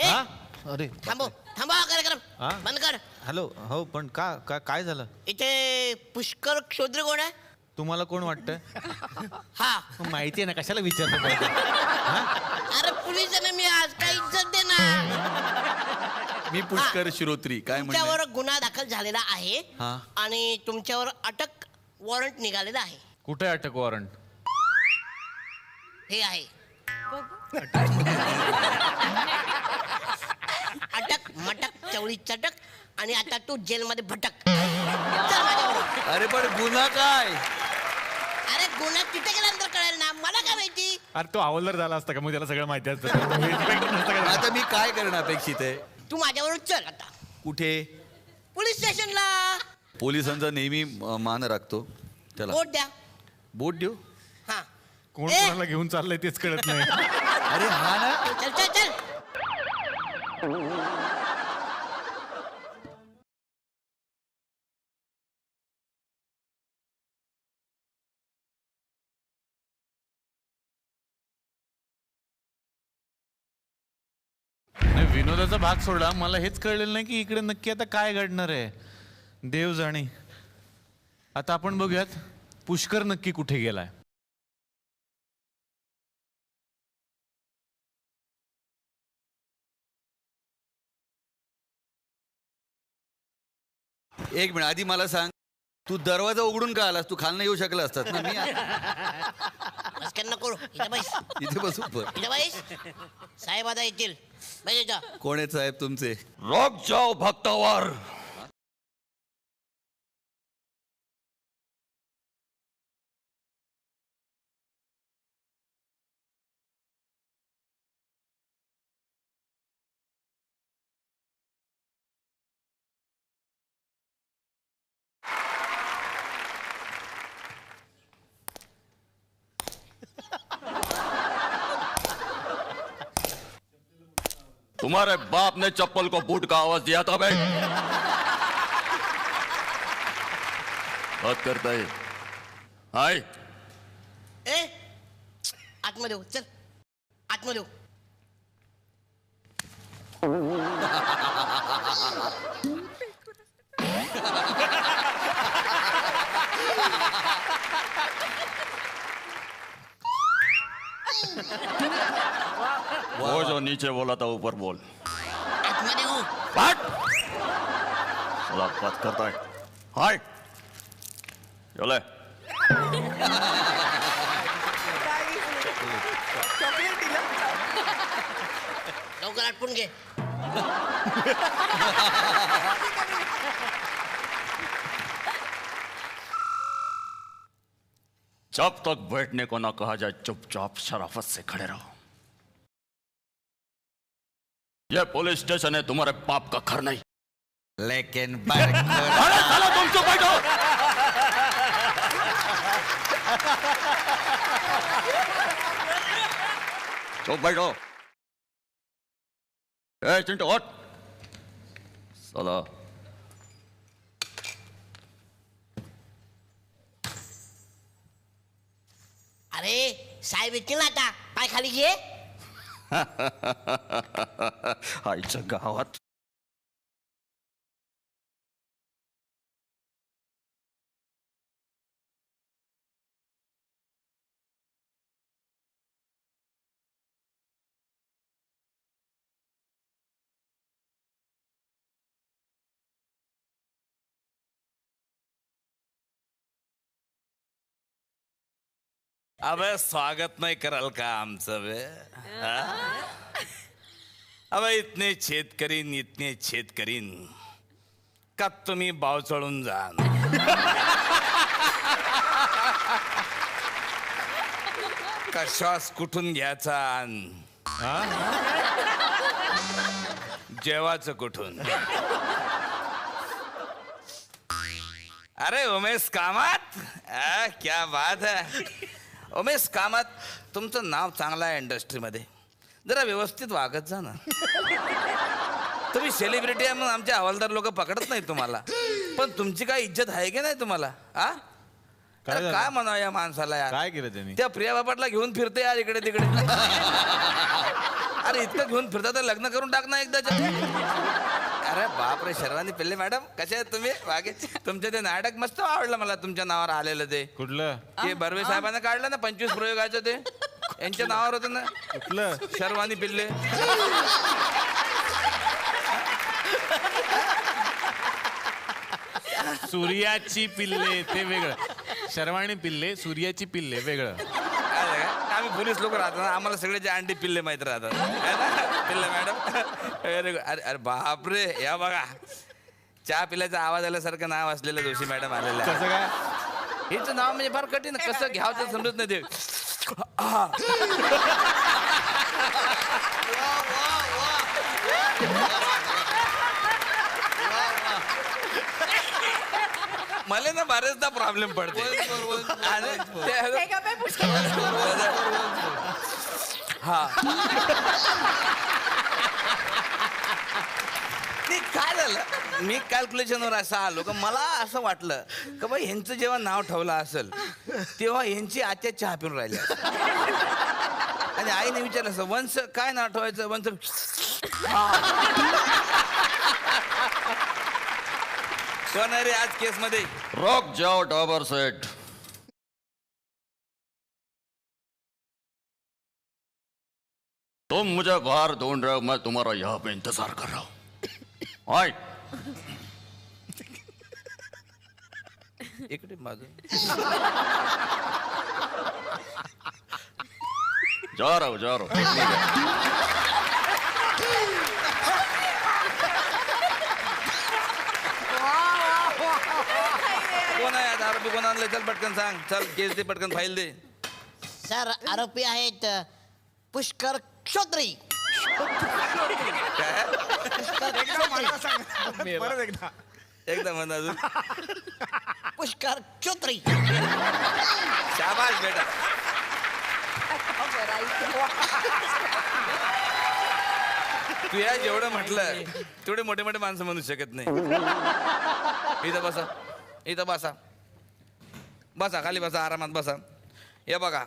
हा? अरे थांबव थांबा कार्यक्रम हा? बंद कर. हॅलो हो पण काय झालं? इथे पुष्कर क्षोद्र कोण आहे? तुम्हाला कोण वाटतंय? हा माहिती आहे ना, कशाला विचारलं पाहिजे? अरे पोलिसांना मी आज काय इज्जत देणार. मी पुष्कर श्रोत्री. काय म्हणणं तुमच्यावर गुन्हा दाखल झालेला आहे हा. आणि तुमच्यावर अटक वॉरंट निघालेला आहे. कुठे अटक वॉरंट? हे आहे अटक मटक चवळी चटक आणि आता तू जेलमध्ये भटक. चल माझ्याबरोबर. अरे पण गुन्हा काय? अरे गुन्हा तिथे गेल्यानंतर कळेल ना, मला काय माहिती. अरे तो हवालदार झाला असता का, मग त्याला सगळं माहिती असतं. आता मी काय करणं अपेक्षित आहे? तू माझ्याबरोबर चल आता कुठे? पोलीस स्टेशनला. पोलिसांचा नेहमी मान राखतो त्याला. वोट द्या. बोट देऊ? हा कोण ए! कोणाला घेऊन चाललंय तेच कळत नाही. अरे हा ना. चल चल चल. नाही, विनोदाचा भाग सोडा, मला हेच कळलेलं नाही की इकडे नक्की आता काय घडणार आहे. देव जाणे. आता आपण बघूयात पुष्कर नक्की कुठे गेलाय. एक मिनिट आधी मला सांग, तू दरवाजा उघडून का आलास? तू खालनं येऊ शकला असतात ना. मी मस्करी नको करू. इथं बैस. इथे बसू पण. इथं बैस. साहेब आता येतील. बैस इथं. कोण आहेत साहेब तुमचे? रोग जाओ भक्तावर. तुम्हारे बाप ने चप्पल को बूट का आवाज दिया था भाई. बात करता है हाय. ए आतमध्ये हो. चल आतमध्ये हो. वो जो नीचे बोला था ऊपर बोल. आतमध्ये हो. बात साला बात करता है हाय. चले लवकर आटपून घे. जब तक बैठने को ना कहा जाए चुपचाप शराफत से खड़े रहो. यह पुलिस स्टेशन है, तुम्हारे बाप का घर नहीं. लेकिन अरे साला तुम चुप बैठो. चुप बैठो. ए चिंटू हट. साला अरे साहेब येतील ना आता. पाय खाली घे. आईच्या गावात अबे स्वागत नाही कराल का आमचं बे? अबे इतने छेद करीन का तुम्ही बाव चढून जाल. का श्वास कुठून घ्यायचा जेवाचं कुठून. अरे उमेश कामत, क्या बात है. उमेश कामत, तुमचं नाव चांगलं आहे इंडस्ट्रीमध्ये. जरा व्यवस्थित वागत जा ना. तुम्ही सेलिब्रिटी आहे म्हणून आमचे हवालदार लोक पकडत नाही तुम्हाला, पण तुमची काय इज्जत आहे की नाही तुम्हाला? हा काय म्हणावं या माणसाला यार. काय केलं त्यांनी? त्या प्रिया बापटला घेऊन फिरते यार इकडे तिकडे. अरे इतकं घेऊन फिरता तर लग्न करून टाक ना एकदाच्या. अरे बापरे शर्वानी पिल्ले मॅडम कसे आहेत तुम्ही बाकी तुमचं ते नाटक मस्त आवडलं मला तुमच्या नावावर आलेलं ते कुठलं ते बर्वे साहेबांना काढलं ना 25 प्रयोगाचं ते यांच्या नावावर होतं ना कुठलं शर्वानी पिल्ले. सूर्याची पिल्ले ते वेगळं. शर्वाणी पिल्ले सूर्याची पिल्ले वेगळं. अरे काय? आम्ही पोलीस लोक राहतो ना आम्हाला सगळे जे अंडी पिल्ले माहित राहतात है ना? पिल्ले मॅडम अरे अरे अरे बापरे या बघा चहा पिल्याचा आवाज आल्यासारखं नाव असलेलं जोशी मॅडम आलेलं आहे. कसं काय हिचं नाव म्हणजे फार कठीण कसं घ्यावं तर समजत नाही ते. मला ना बरेचदा प्रॉब्लेम पडते आणि हा नाही, काय झालं मी कॅल्क्युलेशनवर असं आलो का मला असं वाटलं का बाई ह्यांचं जेव्हा नाव ठेवलं असेल तेव्हा ह्यांची आत्या चहा पिऊन राहिली आणि आईने विचारलं असं वंश काय नाव ठेवायचं वंश कोण आहे रे आज केस मध्ये. रुक जाओ डाबर सेठ, तुम मुझे बाहर ढूंढ रहे हो, मैं तुम्हारा यहाँ पे इंतजार कर रहा हूँ. आए इकडे माझं जा रहा हूँ. कोण आहे आज आरोपी कोण आणलंय चल पटकन सांग चल केस दे पटकन फाईल दे. सर आरोपी आहेत पुष्कर क्षोत्री. एकदा म्हणा अजून पुष्कर क्षोत्री. शाबाश बेटा. तू या जेवढं म्हटलं तेवढे मोठे मोठे माणसं म्हणू शकत नाही. इथं बसा इथं बसा बसा खाली बसा आरामात बसा. हे बघा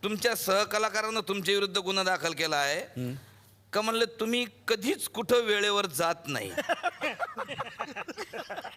तुमच्या सहकलाकारानं तुमच्या विरुद्ध गुन्हा दाखल केला आहे का म्हणलं तुम्ही कधीच कुठं वेळेवर जात नाही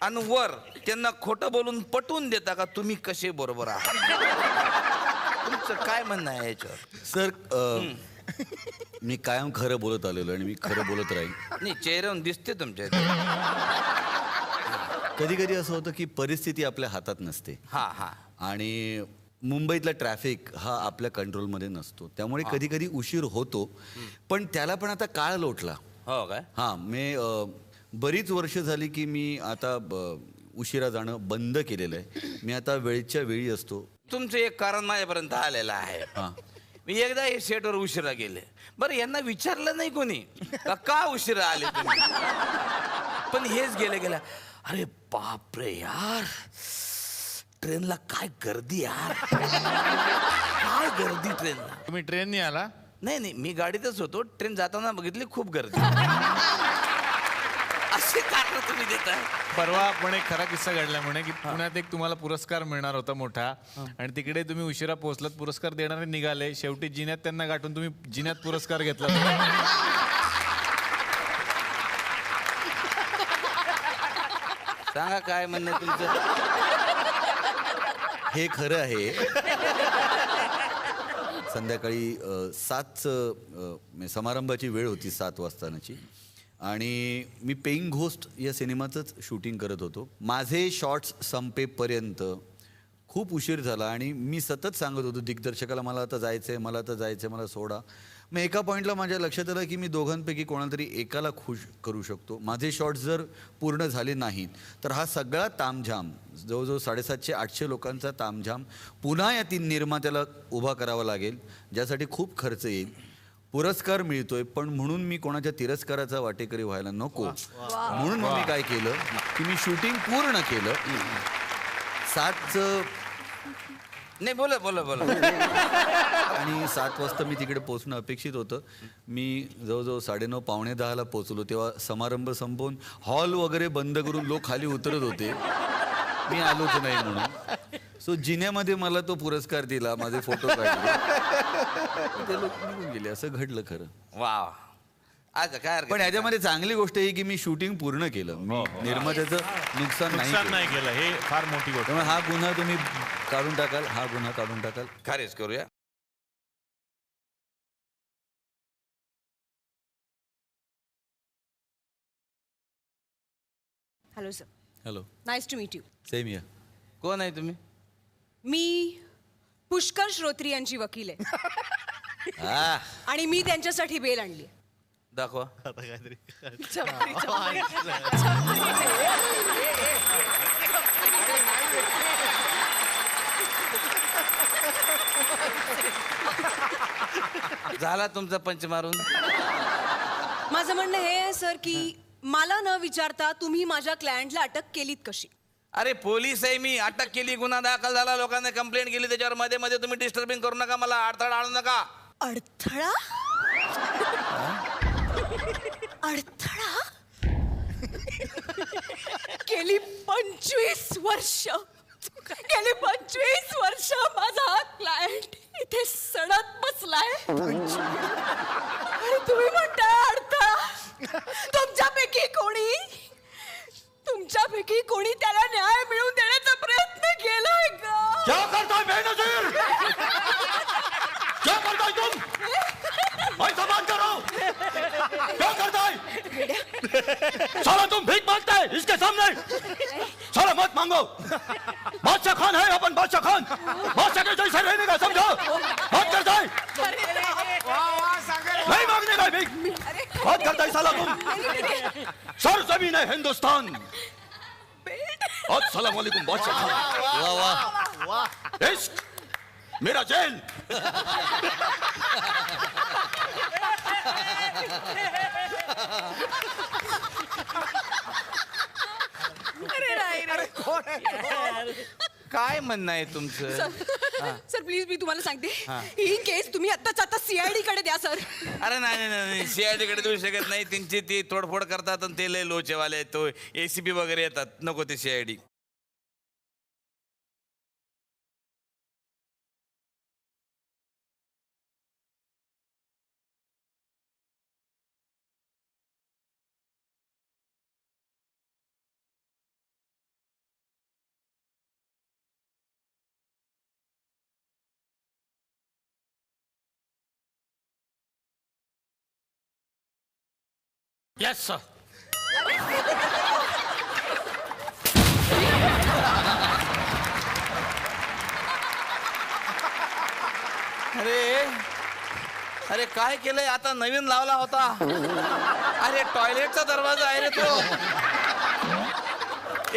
आणि वर त्यांना खोटं बोलून पटवून देता का तुम्ही कसे बरोबर आहात. तुमचं काय म्हणणं आहे याच्यावर. सर मी कायम खरं बोलत आलेलो आणि मी खरं बोलत राहीन. नाही चेहऱ्यावरून दिसते तुमच्या कधी कधी असं होतं की परिस्थिती आपल्या हातात नसते हा हा आणि मुंबईतला ट्रॅफिक हा आपल्या कंट्रोलमध्ये नसतो त्यामुळे कधी कधी उशीर होतो पण त्याला पण आता काळ लोटला. हो काय. हां मी बरीच वर्ष झाली की मी आता उशिरा जाणं बंद केलेलं आहे. मी आता वेळच्या वेळी असतो. तुमचं एक कारण माझ्यापर्यंत आलेलं आहे. हां मी एकदा हे सेटवर उशिरा गेले बरं यांना विचारलं नाही कोणी का उशिरा आले तुम्ही पण हेच गेले गेल्या अरे बापरे यार ट्रेनला काय गर्दी यार काय गर्दी ट्रेनला. तुम्ही ट्रेननी आला. नाही नाही मी गाडीतच होतो ट्रेन जाताना बघितली खूप गर्दी. असे कारण तुम्ही देताय. परवा पण एक खरा किस्सा घडला म्हणे की पुण्यात एक तुम्हाला पुरस्कार मिळणार होता मोठा आणि तिकडे तुम्ही उशिरा पोहोचलात. पुरस्कार देणारे निघाले शेवटी जिन्यात त्यांना गाठून तुम्ही जिन्यात पुरस्कार घेतला. सांगा काय म्हणणं आहे तुमचं. हे खरं आहे. संध्याकाळी 7चं समारंभाची वेळ होती 7 वाजताची आणि मी पेईंग घोस्ट या सिनेमाचंच शूटिंग करत होतो. माझे शॉट्स संपेपर्यंत खूप उशीर झाला आणि मी सतत सांगत होतो दिग्दर्शकाला मला आता जायचं आहे मला आता जायचं आहे मला सोडा. मग एका पॉईंटला माझ्या लक्षात आलं की मी दोघांपैकी कोणाला तरी एकाला खुश करू शकतो. माझे शॉट्स जर पूर्ण झाले नाहीत तर हा सगळा तामझाम जवळजवळ 750-800 लोकांचा तामझाम पुन्हा या 3 निर्मात्याला उभा करावा लागेल ज्यासाठी खूप खर्च येईल. पुरस्कार मिळतोय पण म्हणून मी कोणाच्या तिरस्काराचा वाटेकरी व्हायला नको म्हणून मग मी काय केलं की मी शूटिंग पूर्ण केलं. 7चं नाही बोला बोला बोला. आणि 7 वाजता मी तिकडे पोहोचणं अपेक्षित होतं. मी जवळजवळ 9:30 पावणे 10ला पोहोचलो तेव्हा समारंभ संपवून हॉल वगैरे बंद करून लोक खाली उतरत होते. मी आलोच नाही म्हणून. सो जिन्यामध्ये मला तो पुरस्कार दिला माझे फोटो काढले ते लोक निघून गेले. असं घडलं खरं. वा अच्छा काय हरकत पण नाही. ह्याच्यामध्ये चांगली गोष्ट ही की मी शूटिंग पूर्ण केलं मी निर्मात्याचं नुकसान नाही नुकसान केलं. नाही केलं हे फार मोठी गोष्ट. त्यामुळे हा गुन्हा तुम्ही काढून टाकाल, हा गुन्हा काढून टाकाल. खारेज करूया. Hello sir, hello, nice to meet you. Same या. कोण आहे तुम्ही? मी पुष्कर श्रोत्री यांची वकील आहे आ, आणि मी त्यांच्यासाठी बेल आणली. दाखवा. झाला तुमचा पंच मारून. माझं म्हणणं हे आहे सर की मला न विचारता तुम्ही माझ्या क्लायंटला अटक केलीत कशी? अरे पोलीस आहे मी, अटक केली, गुन्हा दाखल झाला, लोकांनी कंप्लेंट केली, त्याच्यावर मध्ये मध्ये तुम्ही डिस्टर्बिंग करू नका, मला अडथळा आणू नका. अडथळा? अडथळा? गेली 25 वर्ष माझा हा क्लायंट इथे सडत बसलाय आणि तुम्ही म्हणताय अडथळा. तुमच्यापैकी कोणी त्याला न्याय मिळवून देण्याचा प्रयत्न केलाय का? क्या करता है बेनजीर? क्या करता है तुम? भाई सामान करो. क्या करता है? साला तुम भीख मांगता है इसके सामने. साला मत मांगो. बादशाह खान है अपन, बादशाह खान. बादशाह के जैसे रहने का समझो. मत करता है. नहीं मांगने का भीख. बात करता है साला तुम. सर जमीन है हिंदुस्तान. अस्सलाम वालेकुम बादशाह खान. वाह वाह. इश्क मेरा जेल. काय म्हणणं आहे तुमचं? सर प्लीज मी तुम्हाला सांगते ही केस तुम्ही आत्ताच आता सीआयडी कडे द्या सर. अरे नाही सीआयडी कडे देऊ शकत नाही. त्यांची ती तोडफोड करतात आणि ते लय लोचेवाले तो एसीपी वगैरे येतात. नको ते सीआयडी. Yes sir. अरे काय केलंय आता? नवीन लावला होता. अरे टॉयलेटचा दरवाजा आहे रे तो.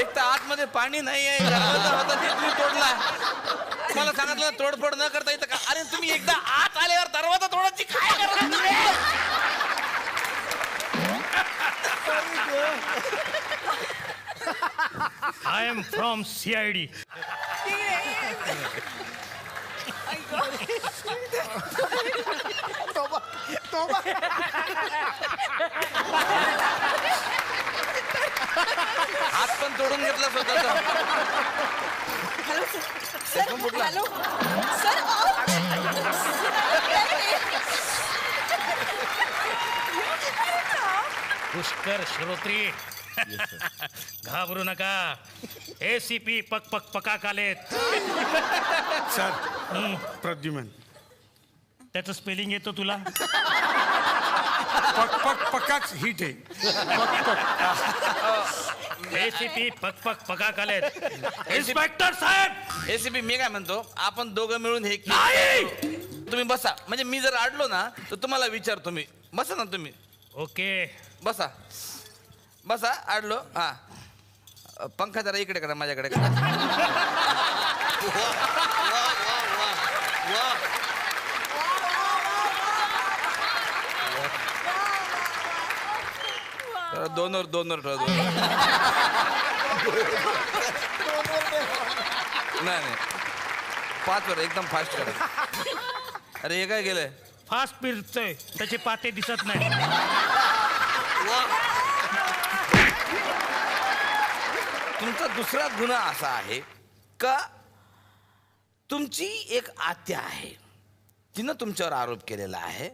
एक तर आतमध्ये पाणी नाही आहे. दरवाजा होता ते तुम्ही तोडला. मला सांगितलं तोडफोड न करता येतं का? अरे तुम्ही एकदा आत आल्यावर दरवाजा तोडायची काय करता? I am from CID. हात पण तोडून घेतला स्वतःचा. Hello sir. एकदम फुटला. Hello sir. पुष्कर श्रोत्री घाबरू नका. ACP पक पक पकाक आलेत. सर प्रद्युमन. त्याचं स्पेलिंग येतो तुला? पक पक पकाच हिट आहे. ACP पक पक पकाक आलेत. इन्स्पेक्टर साहेब. एसीपी मी काय म्हणतो, आपण दोघं मिळून हे नाही! तुम्ही बसा. म्हणजे मी जर अडलो ना तर तुम्हाला विचारतो मी. बसा ना तुम्ही. ओके. बसा बसा. अडलो. हा पंखा जरा इकडे करा, माझ्याकडे करा. दोनवर ठेवा. नाही 5 वर एकदम फास्ट करा. अरे हे काय केलंय? फास्ट फिरतोय, त्याचे पाते दिसत नाही. तुमचा दुसरा गुन्हा असा आहे का तुमची एक आत्या आहे. तिनं तुमच्यावर आरोप केलेला आहे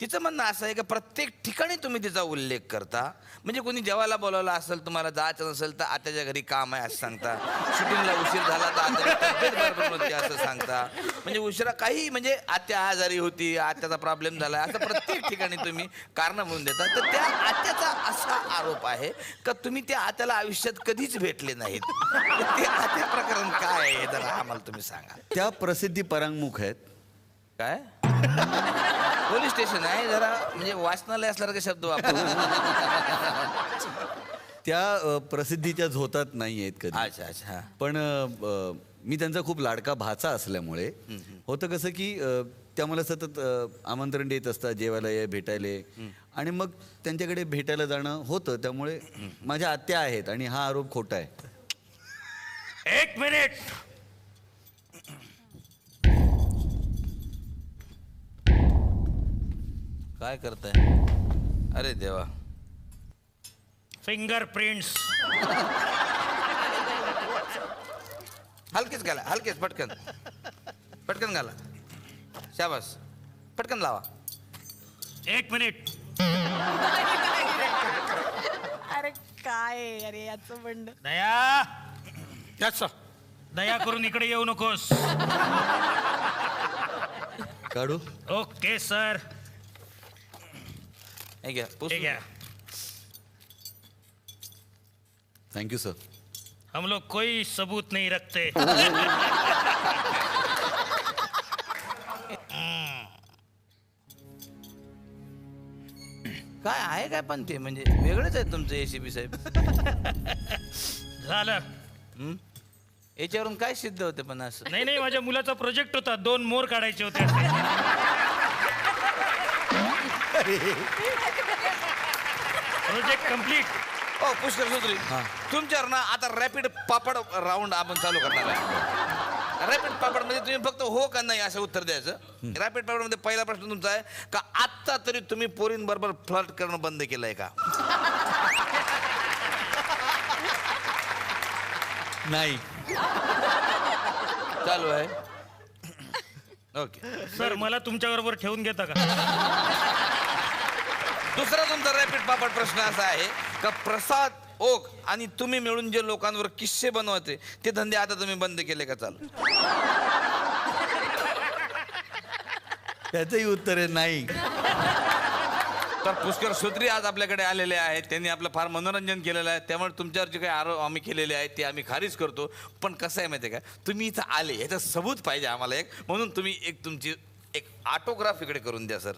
तिचं म्हणणं असं आहे की प्रत्येक ठिकाणी तुम्ही तिचा उल्लेख करता. म्हणजे कोणी जेवायला बोलावलं असेल, तुम्हाला जायचं नसेल तर आत्याच्या घरी काम आहे असं सांगता. शूटिंगला उशीर झाला तर आत्याची तब्येत बरोबर नव्हती असं सांगता. म्हणजे उशिरा काही म्हणजे आत्या आजारी होती, आत्याचा प्रॉब्लेम झाला, असं प्रत्येक ठिकाणी तुम्ही कारण म्हणून देता. तर त्या आत्याचा असा आरोप आहे का तुम्ही त्या आत्याला आयुष्यात कधीच भेटले नाहीत. ते आत्या प्रकरण काय आहे जरा आम्हाला तुम्ही सांगा. त्या प्रसिद्धी परांगमुख आहेत. काय पोलीस स्टेशन आहे, जरा म्हणजे वाचनालय असल्यासारखे शब्द वापर. त्या प्रसिद्धीच्या झोतात नाही आहेत कधी. अच्छा अच्छा. पण मी त्यांचा खूप लाडका भाचा असल्यामुळे होतं कसं की त्या मला सतत आमंत्रण देत असतात, जेवायला ये, भेटायला ये. आणि मग त्यांच्याकडे भेटायला जाणं होतं. त्यामुळे माझ्या आत्या आहेत आणि हा आरोप खोटा आहे. 1 मिनिट. काय करताय? अरे देवा. फिंगरप्रिंट्स. हलकेच घाला, हलकेच. पटकन पटकन घाला. शाबास. पटकन लावा. 1 मिनिट. अरे काय अरे याचं बंड. दया, यस सर. दया करून इकडे येऊ नकोस. काढू? Okay sir. हे घ्या, पुसून ठीक है, थँक्यू सर. हम लोग कोई सबूत नहीं रखते. काय आहे काय पण ते म्हणजे वेगळंच आहे तुमचं एसीपी साहेब. झालं. याच्यावरून काय सिद्ध होते पण असं? नाही नाही, माझ्या मुलाचा प्रोजेक्ट होता, 2 मोर काढायचे होते. Project complete. हो पुष्कर सूत्री, तुमच्यावर ना आता रॅपिड पापड राऊंड आपण चालू करणार आहे. रॅपिड पापड मध्ये तुम्ही फक्त हो का नाही असं उत्तर द्यायचं. रॅपिड पापड मध्ये पहिला प्रश्न तुमचा आहे का आत्ता तरी तुम्ही पोरींबरोबर फ्लर्ट करणं बंद केलंय का? नाही. चालू आहे. ओके. सर मला तुमच्या बरोबर ठेवून घेता का? दुसरा तुमचा रॅपिड पापड प्रश्न असा आहे का प्रसाद ओक आणि तुम्ही मिळून जे लोकांवर किस्से बनवायचे ते धंदे आता तुम्ही बंद केले का? चालू. त्याचंही उत्तर आहे नाही. तर पुष्कर सूत्री आज आपल्याकडे आलेले आहेत. त्यांनी आपलं फार मनोरंजन केलेलं आहे. त्यामुळे तुमच्यावर जे काही आरोप आम्ही केलेले आहेत ते आम्ही खारिज करतो. पण कसं आहे माहिती आहे का, तुम्ही इथं आले याचं सबूत पाहिजे आम्हाला एक. म्हणून तुम्ही एक तुमची एक ऑटोग्राफ इकडे करून द्या सर.